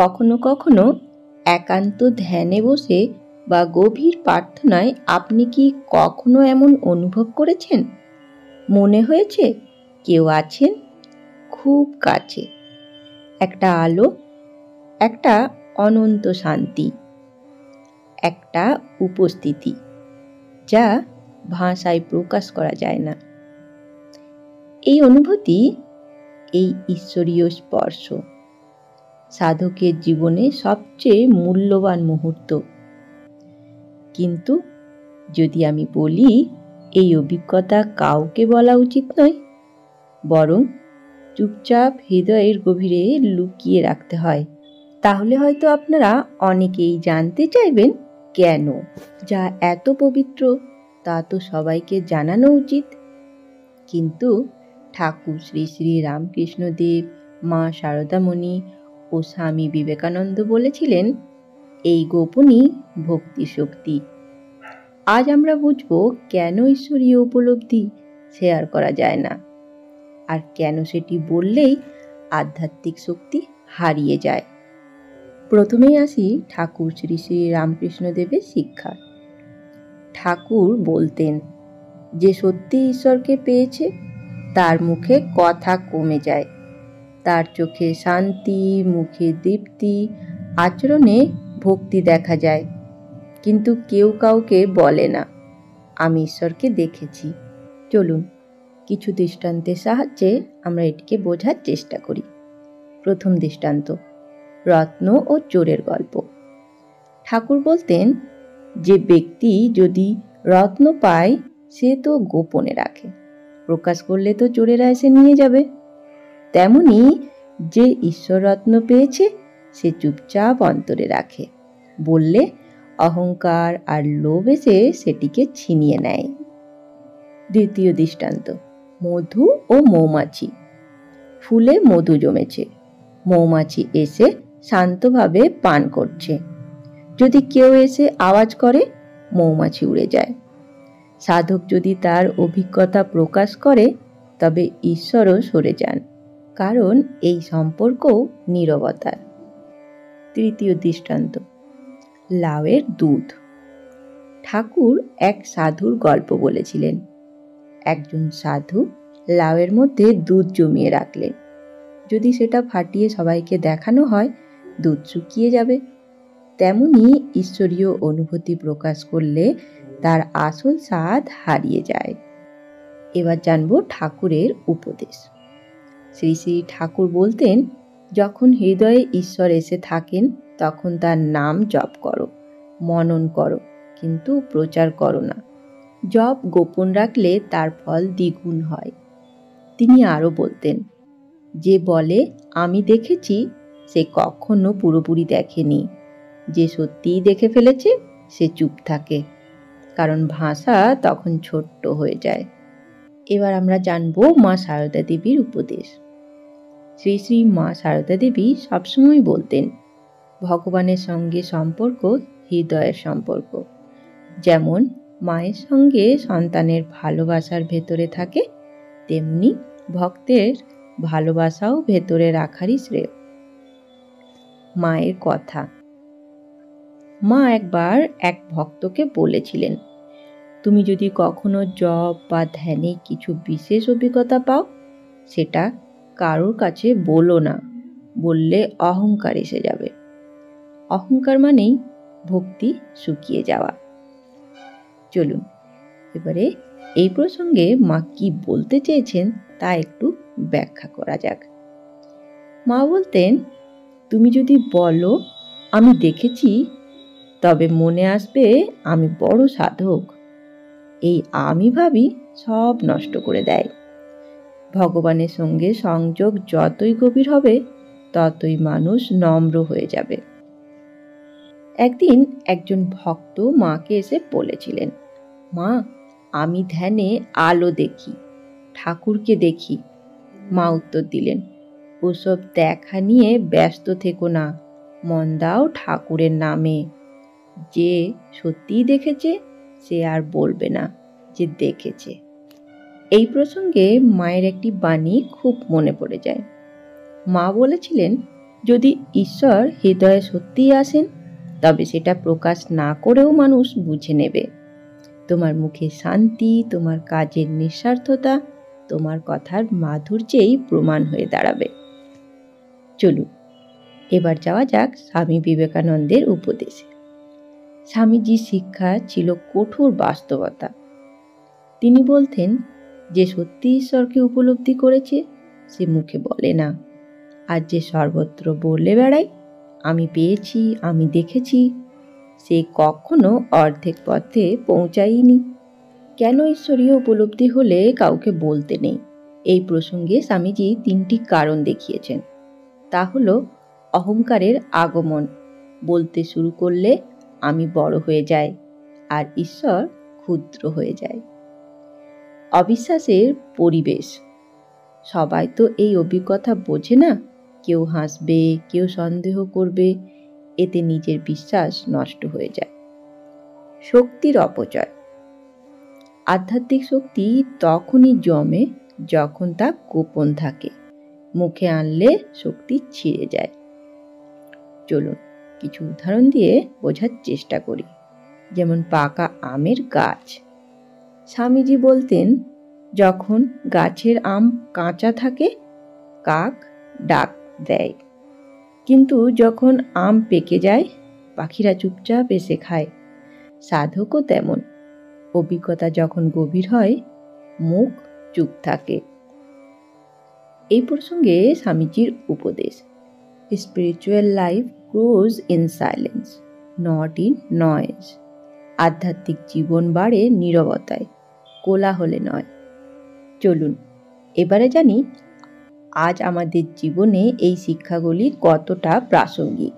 কখনো কখনো একান্ত ধ্যানে বসে বা গভীর প্রার্থনায় আপনি কি কখনো এমন অনুভব করেছেন? মনে হয়েছে কেউ আছেন খুব কাছে, একটা আলো, একটা অনন্ত শান্তি, একটা উপস্থিতি যা ভাষায় প্রকাশ করা যায় না। এই অনুভূতি, এই ঈশ্বরীয় স্পর্শ সাধকের জীবনে সবচেয়ে মূল্যবান মুহূর্ত। কিন্তু যদি আমি বলি এই অভিজ্ঞতা কাউকে বলা উচিত নয়, বরং চুপচাপ হৃদয়ের গভীরে লুকিয়ে রাখতে হয়, তাহলে হয়তো আপনারা অনেকেই জানতে চাইবেন কেন যা এত পবিত্র তা তো সবাইকে জানানো উচিত। কিন্তু ঠাকুর শ্রী শ্রী রামকৃষ্ণদেব, মা শারদামণি ও স্বামী বিবেকানন্দ বলেছিলেন, এই গোপনই ভক্তি শক্তি। আজ আমরা বুঝব কেন ঈশ্বরীয় উপলব্ধি শেয়ার করা যায় না, আর কেন সেটি বললেই আধ্যাত্মিক শক্তি হারিয়ে যায়। প্রথমেই আসি ঠাকুর শ্রী শ্রী রামকৃষ্ণদেবের শিক্ষা। ঠাকুর বলতেন, যে সত্যি ঈশ্বরকে পেয়েছে তার মুখে কথা কমে যায়, তার চোখে শান্তি, মুখে দীপ্তি, আচরণে ভক্তি দেখা যায়। কিন্তু কেউ কাউকে বলে না আমি ঈশ্বরকে দেখেছি। চলুন কিছু দৃষ্টান্তের সাহায্যে আমরা এটিকে বোঝার চেষ্টা করি। প্রথম দৃষ্টান্ত, রত্ন ও চোরের গল্প। ঠাকুর বলতেন, যে ব্যক্তি যদি রত্ন পায় সে তো গোপনে রাখে, প্রকাশ করলে তো চোরেরা এসে নিয়ে যাবে। তেমনি যে ঈশ্বর রত্ন পেয়েছে সে চুপচাপ অন্তরে রাখে, বললে অহংকার আর লোভ এসে সেটিকে ছিনিয়ে নেয়। দ্বিতীয় দৃষ্টান্ত, মধু ও মৌমাছি। ফুলে মধু জমেছে, মৌমাছি এসে শান্তভাবে পান করছে। যদি কেউ এসে আওয়াজ করে মৌমাছি উড়ে যায়। সাধক যদি তার অভিজ্ঞতা প্রকাশ করে তবে ঈশ্বরও সরে যান, কারণ এই সম্পর্কও নীরবতার। তৃতীয় দৃষ্টান্ত, লাউয়ের দুধ। ঠাকুর এক সাধুর গল্প বলেছিলেন। একজন সাধু লাউয়ের মধ্যে দুধ জমিয়ে রাখলেন। যদি সেটা ফাটিয়ে সবাইকে দেখানো হয় দুধ শুকিয়ে যাবে। তেমনি ঈশ্বরীয় অনুভূতি প্রকাশ করলে তার আসল স্বাদ হারিয়ে যায়। এবার জানবো ঠাকুরের উপদেশ। শ্রী শ্রী ঠাকুর বলতেন, যখন হৃদয়ে ঈশ্বর এসে থাকেন তখন তার নাম জপ করো, মনন করো, কিন্তু প্রচার করো না। জপ গোপন রাখলে তার ফল দ্বিগুণ হয়। তিনি আরও বলতেন, যে বলে আমি দেখেছি সে কখনো পুরোপুরি দেখেনি। যে সত্যিই দেখে ফেলেছে সে চুপ থাকে, কারণ ভাষা তখন ছোট্ট হয়ে যায়। এবার আমরা জানবো মা সারদা দেবীর উপদেশ। শ্রী শ্রী মা সারদা দেবী সবসময় বলতেন, ভগবানের সঙ্গে সম্পর্ক হৃদয়ের সম্পর্ক। যেমন মায়ের সঙ্গে সন্তানের ভালোবাসার ভেতরে থাকে, তেমনি ভক্তের ভালোবাসাও ভেতরে রাখারই শ্রেয়। মায়ের কথা। মা একবার এক ভক্তকে বলেছিলেন, তুমি যদি কখনো জপ বা ধ্যানে কিছু বিশেষ অভিজ্ঞতা পাও সেটা কারোর কাছে বলো না, বললে অহংকার এসে যাবে। অহংকার মানেই ভক্তি শুকিয়ে যাওয়া। চলুন এবারে এই প্রসঙ্গে মা কি বলতে চেয়েছেন তা একটু ব্যাখ্যা করা যাক। মা বলতেন, তুমি যদি বলো আমি দেখেছি তবে মনে আসবে আমি বড় সাধক। এই আমি ভাবি সব নষ্ট করে দেয়। ভগবানের সঙ্গে সংযোগ যতই গভীর হবে ততই মানুষ নম্র হয়ে যাবে। একদিন একজন ভক্ত মাকে এসে বলেছিলেন, মা আমি ধ্যানে আলো দেখি, ঠাকুরকে দেখি। মা উত্তর দিলেন, ওসব দেখা নিয়ে ব্যস্ত থেকো না, মন দাও ঠাকুরের নামে। যে সত্যিই দেখেছে সে আর বলবে না যে দেখেছে। এই প্রসঙ্গে মায়ের একটি বাণী খুব মনে পড়ে যায়। মা বলেছিলেন, যদি ঈশ্বর হৃদয়ে সত্যিই আসেন, তবে সেটা প্রকাশ না করেও মানুষ বুঝে নেবে। তোমার মুখে শান্তি, তোমার কাজের নিঃস্বার্থতা, তোমার কথার মাধুর্যেই প্রমাণ হয়ে দাঁড়াবে। চলুন এবার যাওয়া যাক স্বামী বিবেকানন্দের উপদেশে। স্বামীজির শিক্ষা ছিল কঠোর বাস্তবতা। তিনি বলতেন, যে সত্যি ঈশ্বরকে উপলব্ধি করেছে সে মুখে বলে না, আর যে সর্বত্র বলে বেড়ায় আমি পেয়েছি, আমি দেখেছি, সে কখনো অর্ধেক পথে পৌঁছায়নি। কেন ঈশ্বরীয় উপলব্ধি হলে কাউকে বলতে নেই? এই প্রসঙ্গে স্বামীজি 3টি কারণ দেখিয়েছেন। তা হলো অহংকারের আগমন, বলতে শুরু করলে আমি বড় হয়ে যাই আর ঈশ্বর ক্ষুদ্র হয়ে যায়। অবিশ্বাসের পরিবেশ, সবাই তো এই অভিজ্ঞতা বোঝে না, কেউ হাসবে, কেউ সন্দেহ করবে, এতে নিজের বিশ্বাস নষ্ট হয়ে যায়। শক্তির অপচয়, আধ্যাত্মিক শক্তি তখনই জমে যখন তা গোপন থাকে, মুখে আনলে শক্তি ছিঁড়ে যায়। চলুন কিছু উদাহরণ দিয়ে বোঝার চেষ্টা করি। যেমন পাকা আমের গাছ। স্বামীজি বলতেন, যখন গাছের আম কাঁচা থাকে কাক ডাক দেয়, কিন্তু যখন আম পেকে যায় পাখিরা চুপচাপ এসে খায়। সাধকও তেমন, অভিজ্ঞতা যখন গভীর হয় মুখ চুপ থাকে। এই প্রসঙ্গে স্বামীজির উপদেশ, spiritual life grows in silence, not in noise. আধ্যাত্মিক জীবন বাড়ে নীরবতায়, কোলাহলে নয়। চলুন এবারে জানি আজ আমাদের জীবনে এই শিক্ষাগুলি কতটা প্রাসঙ্গিক।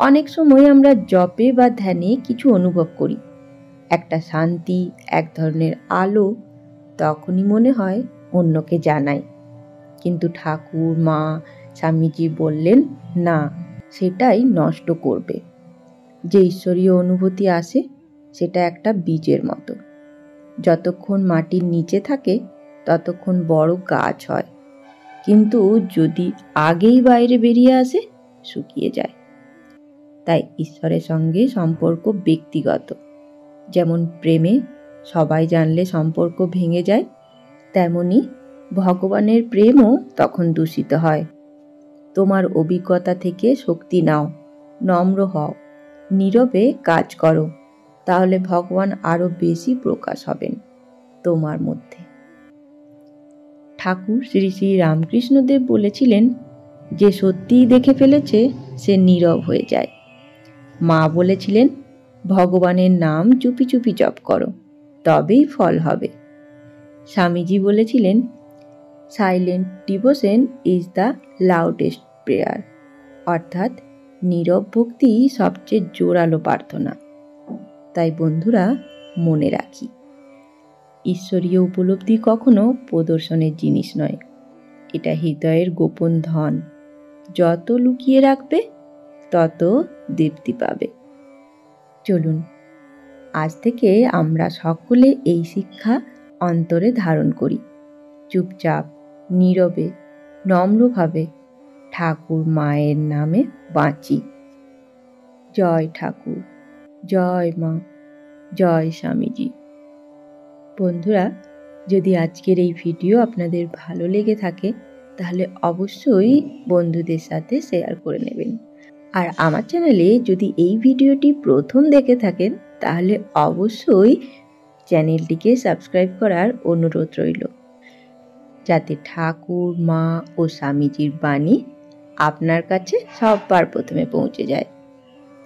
অনেক সময় আমরা জপে বা ধ্যানে কিছু অনুভব করি, একটা শান্তি, এক ধরনের আলো, তখনই মনে হয় অন্যকে জানাই। কিন্তু ঠাকুর, মা, স্বামীজি বললেন না, সেটাই নষ্ট করবে। যে ঈশ্বরীয় অনুভূতি আসে সেটা একটা বীজের মতো, যতক্ষণ মাটির নিচে থাকে ততক্ষণ বড় গাছ হয়, কিন্তু যদি আগেই বাইরে বেরিয়ে আসে শুকিয়ে যায়। তাই ঈশ্বরের সঙ্গে সম্পর্ক ব্যক্তিগত। যেমন প্রেমে সবাই জানলে সম্পর্ক ভেঙে যায়, তেমনি ভগবানের প্রেমও তখন দূষিত হয়। তোমার অভিজ্ঞতা থেকে শক্তি নাও, নম্র হও, নীরবে কাজ করো, তাহলে ভগবান আরো বেশি প্রকাশ হবেন তোমার মধ্যে। ঠাকুর শ্রী শ্রী রামকৃষ্ণদেব বলেছিলেন, যে সত্যিই দেখে ফেলেছে সে নীরব হয়ে যায়। মা বলেছিলেন, ভগবানের নাম চুপি চুপি জপ করো, তবেই ফল হবে। স্বামীজি বলেছিলেন, silent devotion is the loudest prayer, অর্থাৎ নীরব ভক্তি সবচেয়ে জোরালো প্রার্থনা। তাই বন্ধুরা, মনে রাখি, ঈশ্বরীয় উপলব্ধি কখনো প্রদর্শনের জিনিস নয়, এটা হৃদয়ের গোপন ধন। যত লুকিয়ে রাখবে তত দীপ্তি পাবে। চলুন আজ থেকে আমরা সকলে এই শিক্ষা অন্তরে ধারণ করি। চুপচাপ, নীরবে, নম্রভাবে ঠাকুর মায়ের নামে বাঁচি। জয় ঠাকুর, জয় মা, জয় স্বামীজি। বন্ধুরা, যদি আজকের এই ভিডিও আপনাদের ভালো লেগে থাকে তাহলে অবশ্যই বন্ধুদের সাথে শেয়ার করে নেবেন। আর আমার চ্যানেলে যদি এই ভিডিওটি প্রথম দেখে থাকেন তাহলে অবশ্যই চ্যানেলটিকে সাবস্ক্রাইব করার অনুরোধ রইল, যাতে ঠাকুর, মা ও স্বামীজির বাণী আপনার কাছে সবার প্রথমে পৌঁছে যায়।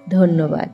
ধন্যবাদ।